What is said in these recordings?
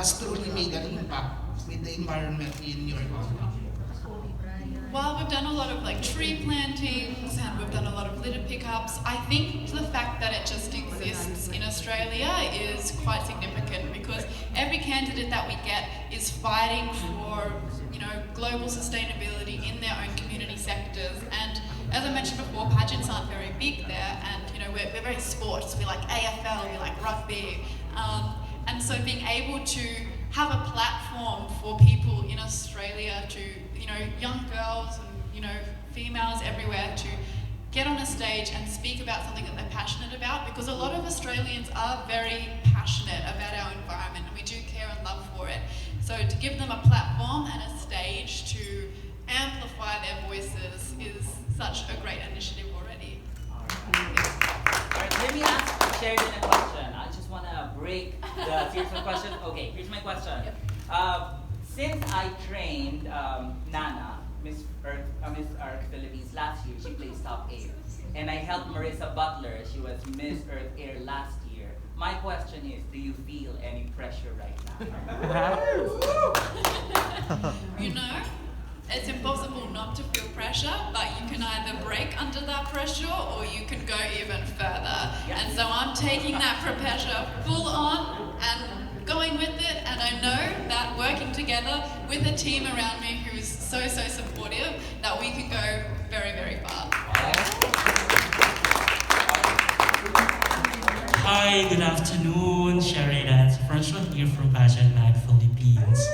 has truly made an impact with the environment in your country? Well, we've done a lot of like tree plantings and we've done a lot of litter pickups. I think the fact that it just exists in Australia is quite significant because every candidate that we get is fighting for, global sustainability in their own community sectors. And as I mentioned before, pageants aren't very big there, and we're very sports. We like AFL, we like rugby, and so being able to have a platform for people in Australia to, young girls and, females everywhere to get on a stage and speak about something that they're passionate about, because a lot of Australians are very passionate about our environment and we do care and love for it. So to give them a platform and a stage to amplify their voices is such a great initiative already. Alright, let me ask Sheridan a question. I just want to break the series of questions. Okay, here's my question. Since I trained Nana, Miss Earth Philippines last year, she plays top 8. And I helped Marissa Butler, she was Miss Earth Air last year. My question is, do you feel any pressure right now? It's impossible not to feel pressure, but you can either break under that pressure or you can go even further. And so I'm taking that pressure full on and going with it, and I know that working together with a team around me who's so supportive, that we can go very, very far. Hi, good afternoon, Sheridan. First one here from Pageant Night, Philippines.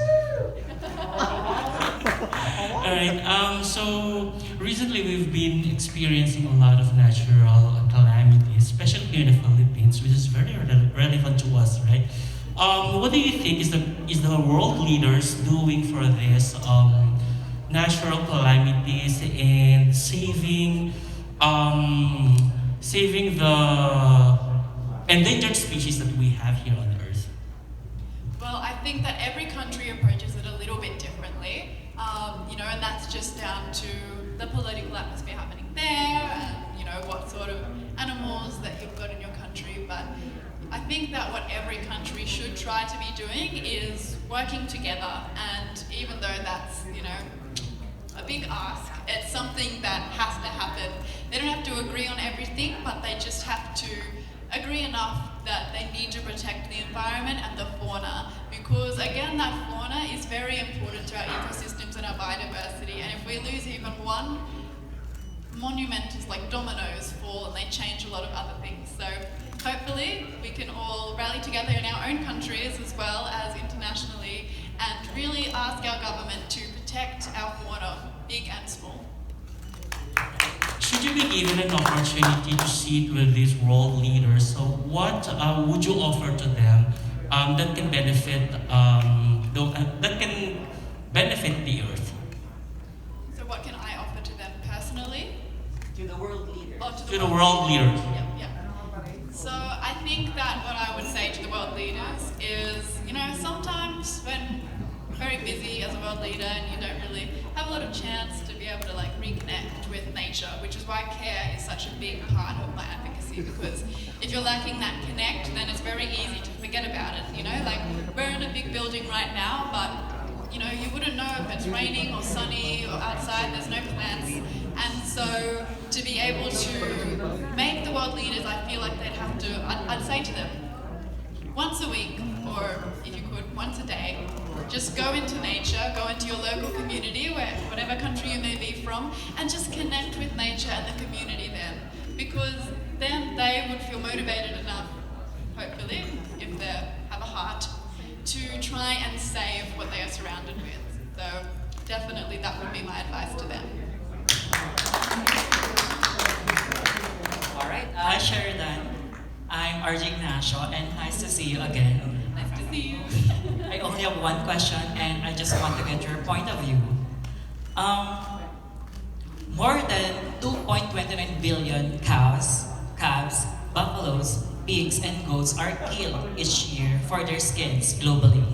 Alright, so recently we've been experiencing a lot of natural calamities, especially here in the Philippines, which is very relevant to us, right? What do you think is the world leaders doing for this natural calamities and saving the endangered species that we have here on Earth? Well, I think that every country approaches it a little bit differently, and that's just down to the political atmosphere happening there and, what sort of animals that you've got in your country. But I think that what every country should try to be doing is working together, and even though that's, a big ask, it's something that has to happen. They don't have to agree on everything, but they just have to agree enough that they need to protect the environment and the fauna, because again, that fauna is very important to our ecosystems and our biodiversity, and if we lose even one, monument is like dominoes fall and they change a lot of other things. So hopefully we can all rally together in our own countries as well as internationally and really ask our government to protect our fauna, big and small. Should you be given an opportunity to sit with these world leaders, so what would you offer to them that can benefit the Earth? So what can I offer to them personally? To the world leaders. Oh, To the world leaders. Yeah. So I think that what I would say to the world leaders is, sometimes when you're very busy as a world leader and you don't really have a lot of chance to be able to reconnect with nature, which is why care is such a big part of my advocacy, because if you're lacking that connect, then it's very easy to forget about it, we're in a big building right now, but you wouldn't know if it's raining or sunny or outside, there's no plants. And so to be able to make the world leaders, I feel like they'd have to, I'd say to them, once a week, or if you could, once a day, just go into nature, go into your local community, whatever country you may be from, and just connect with nature and the community then. Because then they would feel motivated enough, hopefully, if they have a heart, to try and save what they are surrounded with. So definitely that would be my advice to them. All right. Hi, Sheridan. I'm RJ Ignacio, and nice to see you again. Nice to see you. I only have one question, and I just want to get your point of view. More than 2.29 billion cows, calves, buffaloes, pigs, and goats are killed each year for their skins globally.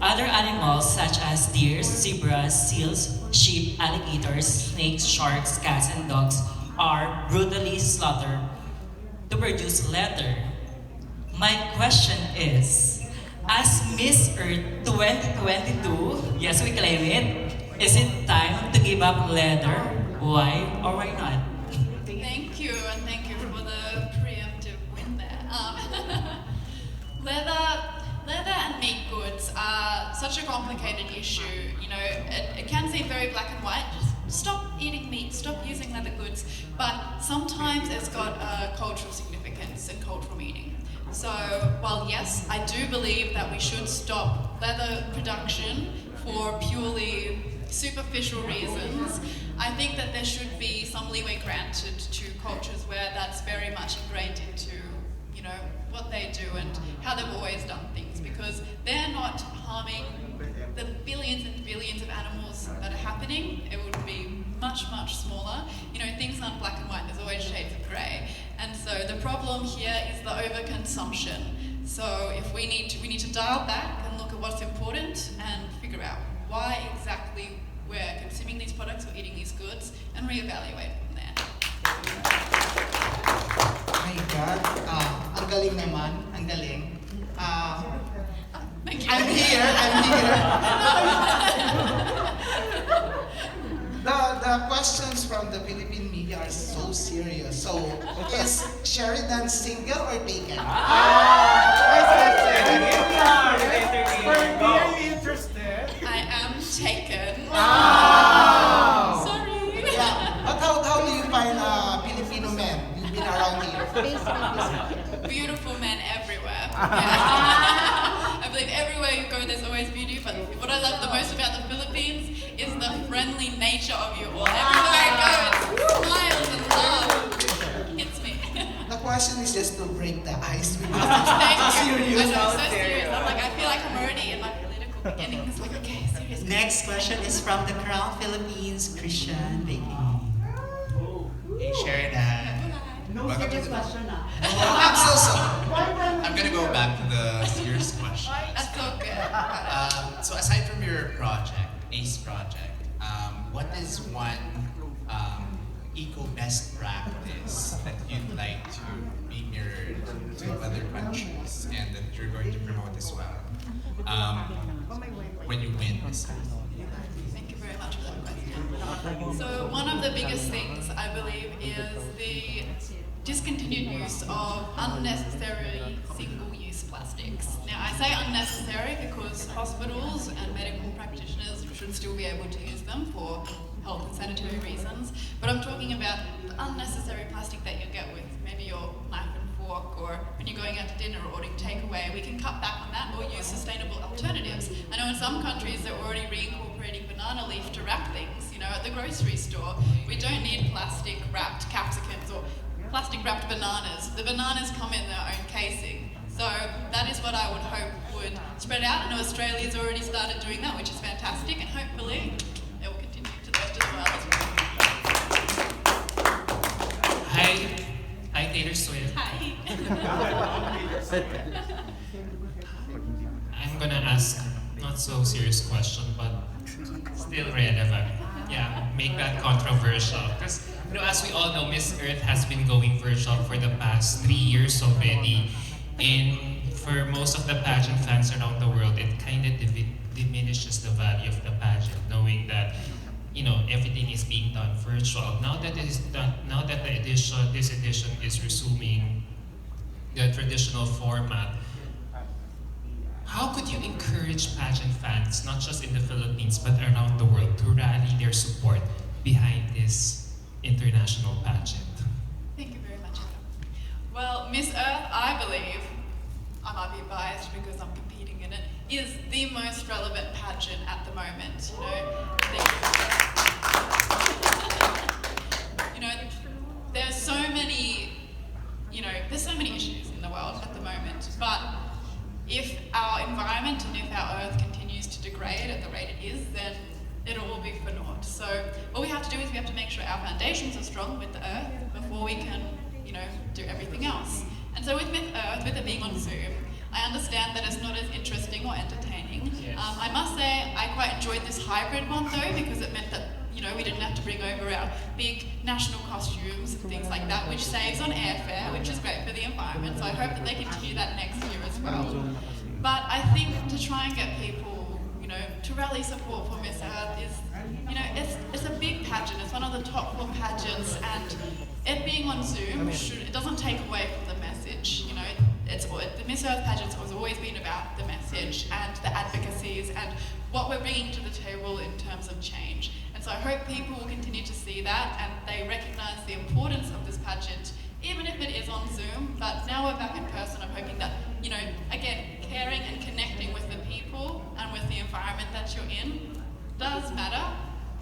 Other animals such as deer, zebras, seals, sheep, alligators, snakes, sharks, cats, and dogs are brutally slaughtered to produce leather. My question is, As Miss Earth 2022, yes, we claim it. Is it time to give up leather? Why or why not? Thank you, and thank you for the preemptive win there. Leather and meat goods are such a complicated issue. You know, it can seem very black and white. Just stop eating meat, stop using leather goods. But sometimes it's got a cultural significance and cultural meaning. So, while yes, I do believe that we should stop leather production for purely superficial reasons, I think that there should be some leeway granted to cultures where that's very much ingrained into, you know, what they do and how they've always done things, because they're not harming the billions and billions of animals that are happening. It would be much, much smaller. You know, things aren't black and white, there's always shades of grey. And so the problem here is the overconsumption. So if we need to dial back and look at what's important and figure out why exactly we're consuming these products or eating these goods and reevaluate from there. My God, ang galing naman, ang galing. Thank you. I'm here. The questions from the Philippine media are so serious. So, is Sheridan single or taken? I am taken. Sorry. Yeah. But how do you find Filipino men? You've been around here. Beautiful men everywhere. Yeah. I believe everywhere you go there's always beauty, but what I love the most about the Philippines is the friendly nature of you all. Everywhere I go, it's smiles and love. It's me. The question is just to break the ice. Thank you. Serious. I'm so serious. I feel like I'm already in my political beginnings. Like, okay, serious. Next question is from the Crown Philippines, Christian Baking. Hey Sheridan. No Welcome serious to the- question na. I'm so sorry. I'm gonna go back to the serious question. That's so good. So aside from your project, ACE project, what is one eco best practice that you'd like to be mirrored to other countries and that you're going to promote as well when you win this? Thank you very much for that question. So one of the biggest things I believe is the discontinued use of unnecessary single-use plastics. Now I say unnecessary because hospitals and medical practitioners should still be able to use them for health and sanitary reasons, but I'm talking about the unnecessary plastic that you get with maybe your knife and fork, or when you're going out to dinner or ordering takeaway. We can cut back on that or use sustainable alternatives. I know in some countries they're already reincorporating banana leaf to wrap things, you know, at the grocery store. We don't need plastic wrapped capsicums or plastic wrapped bananas. The bananas come in their own casing. So that is what I would hope would spread out. I know Australia's already started doing that, which is fantastic, and hopefully it will continue to the rest as well. Hi Taylor Swift. Hi. I'm gonna ask not so serious question, but still relevant. Yeah, make that controversial. Because you know, as we all know, Miss Earth has been going virtual for the past 3 years already, and for most of the pageant fans around the world, it kind of diminishes the value of the pageant, knowing that you know everything is being done virtual. Now that this edition is resuming the traditional format, how could you encourage pageant fans, not just in the Philippines but around the world, to rally their support behind this international pageant? Thank you very much. Well, Miss Earth, I believe, I might be biased because I'm competing in it, is the most relevant pageant at the moment. There's so many issues in the world at the moment, but if our environment and if our Earth continues to degrade at the rate it is, then it'll all be for naught. So what we have to do is we have to make sure our foundations are strong with the Earth before we can, do everything else. And so with Earth, with it being on Zoom, I understand that it's not as interesting or entertaining. Yes. I must say I quite enjoyed this hybrid one though, because it meant that we didn't have to bring over our big national costumes and things like that, which saves on airfare, which is great for the environment. So I hope that they continue that next year as well. But I think to try and get people, to rally support for Miss Earth is, it's a big pageant. It's one of the top 4 pageants, and it being on Zoom, it doesn't take away from the message. The Miss Earth pageant has always been about the message and the advocacies and what we're bringing to the table in terms of change. And so I hope people will continue to see that and they recognise the importance of this pageant, even if it is on Zoom. But now we're back in person, I'm hoping that, again, caring and connecting with the people and with the environment that you're in does matter.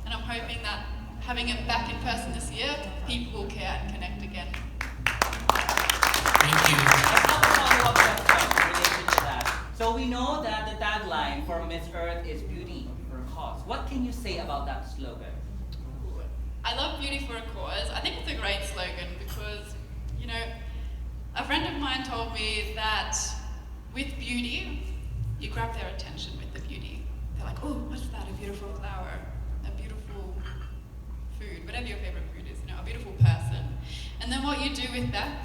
And I'm hoping that having it back in person this year, people will care and connect again. Thank you. Follow-up question related to that. So we know that the tagline for Miss Earth is beauty for a cause. What can you say about that slogan? I love beauty for a cause. I think it's a great slogan because, a friend of mine told me that with beauty, you grab their attention with the beauty. They're like, oh, what's that? A beautiful flower, a beautiful food, whatever your favorite food is, a beautiful person. And then what you do with that,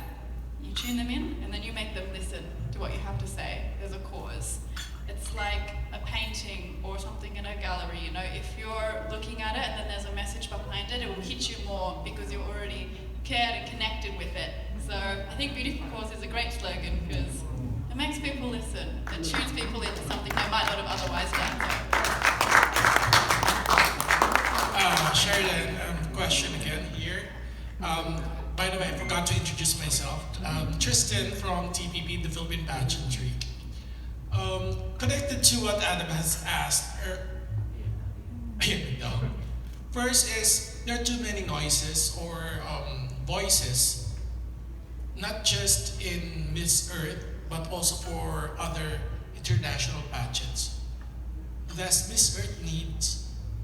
you tune them in and then you make them listen to what you have to say. There's a cause. It's like a painting or something in a gallery, if you're looking at it and then there's a message behind it, it will hit you more because you're already cared and connected with it. So I think Beauty for Cause is a great slogan because it makes people listen. It tunes people into something they might not have otherwise done. Sheridan, question again here. By the way, I forgot to introduce myself. Tristan from TPP, the Philippine Pageantry. Connected to what Adam has asked, here we go. First is, there are too many noises or voices, not just in Miss Earth, but also for other international pageants. Does Miss Earth need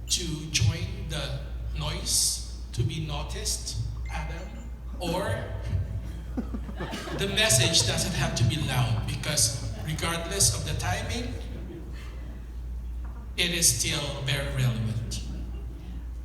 to join the noise to be noticed, Adam? Or the message doesn't have to be loud because regardless of the timing, it is still very relevant.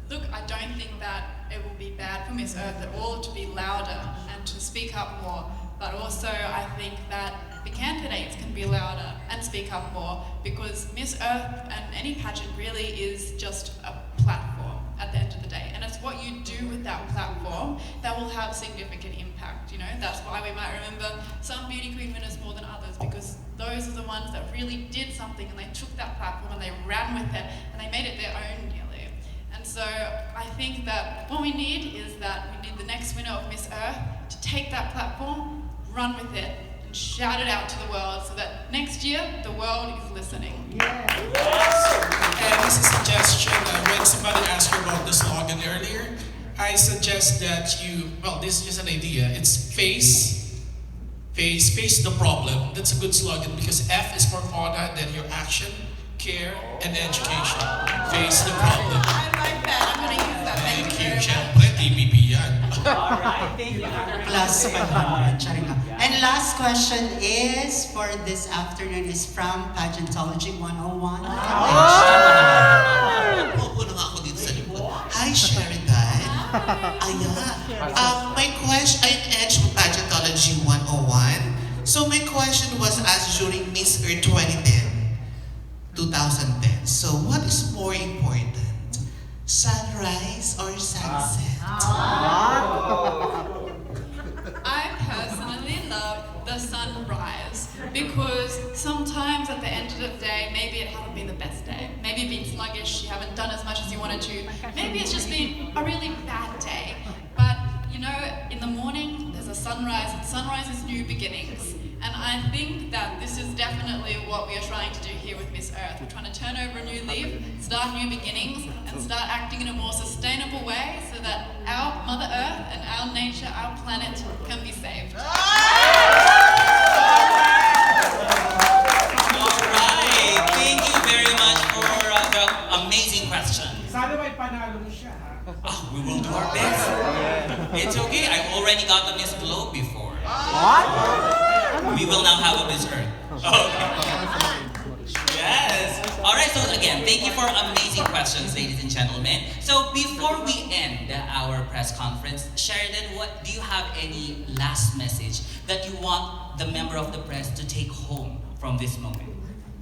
Look, I don't think that it will be bad for Miss Earth at all to be louder and to speak up more, but also I think that the candidates can be louder and speak up more because Miss Earth and any pageant really is just a platform at the end of the day, and it's what you do with that platform that will have significant impact. That's why we might remember some beauty queen winners more than others, because those are the ones that really did something and they took that platform and they ran with it and they made it their own nearly. And so I think that what we need is that we need the next winner of Miss Earth to take that platform, run with it, and shout it out to the world so that next year the world is listening. And this is a suggestion, when somebody asked you about the slogan earlier, I suggest that this is just an idea. It's face the problem. That's a good slogan because F is for fauna, then your action, care, and education. Face the problem. I like that. I'm going to use that. Thank you. Siyempre, TBB yan. Alright, thank you for the Plus 500. Charina. And last question is, for this afternoon, is from Pageantology 101. Opo na nga ako dito sa likod. Hi, Sheridan. My question, I'm Edge from Pageantology 101. So my question was asked during Miss Earth 2010. So what is more important? Sunrise or sunset? I personally love the sunrise because sometimes at the end of the day, maybe it hasn't been the best day. Maybe you've been sluggish, you haven't done as much as you wanted to. Maybe it's just been a really bad day. But in the morning, there's a sunrise, and sunrise is new beginnings. And I think that this is definitely what we are trying to do here with Miss Earth. We're trying to turn over a new leaf, start new beginnings, and start acting in a more sustainable way so that our Mother Earth and our nature, our planet, can be saved. Alright, thank you very much for the amazing question. We will do our best. It's okay, I've already got a Miss Globe before. We will now have a Miss Earth. Okay. Yes. Alright, so again, thank you for amazing questions, ladies and gentlemen. So before we end our press conference, Sheridan, do you have any last message that you want the member of the press to take home from this moment?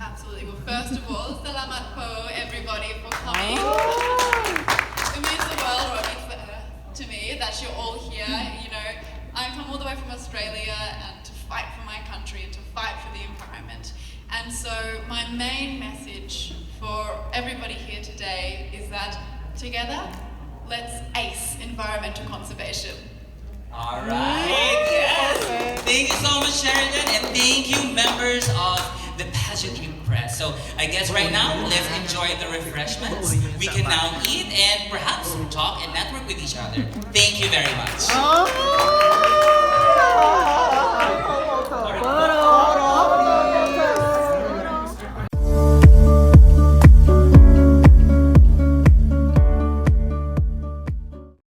Absolutely. Well, first of all, salamat po everybody for coming. It means the world, or it means the earth to me that you're all here. You know, I come all the way from Australia and to fight for my country and to fight for the environment. And so my main message for everybody here today is that together, let's ace environmental conservation. All right, yes. Thank you so much, Sheridan, and thank you, members of the pageantry press. So I guess right now, let's enjoy the refreshments. We can now eat and perhaps talk and network with each other. Thank you very much.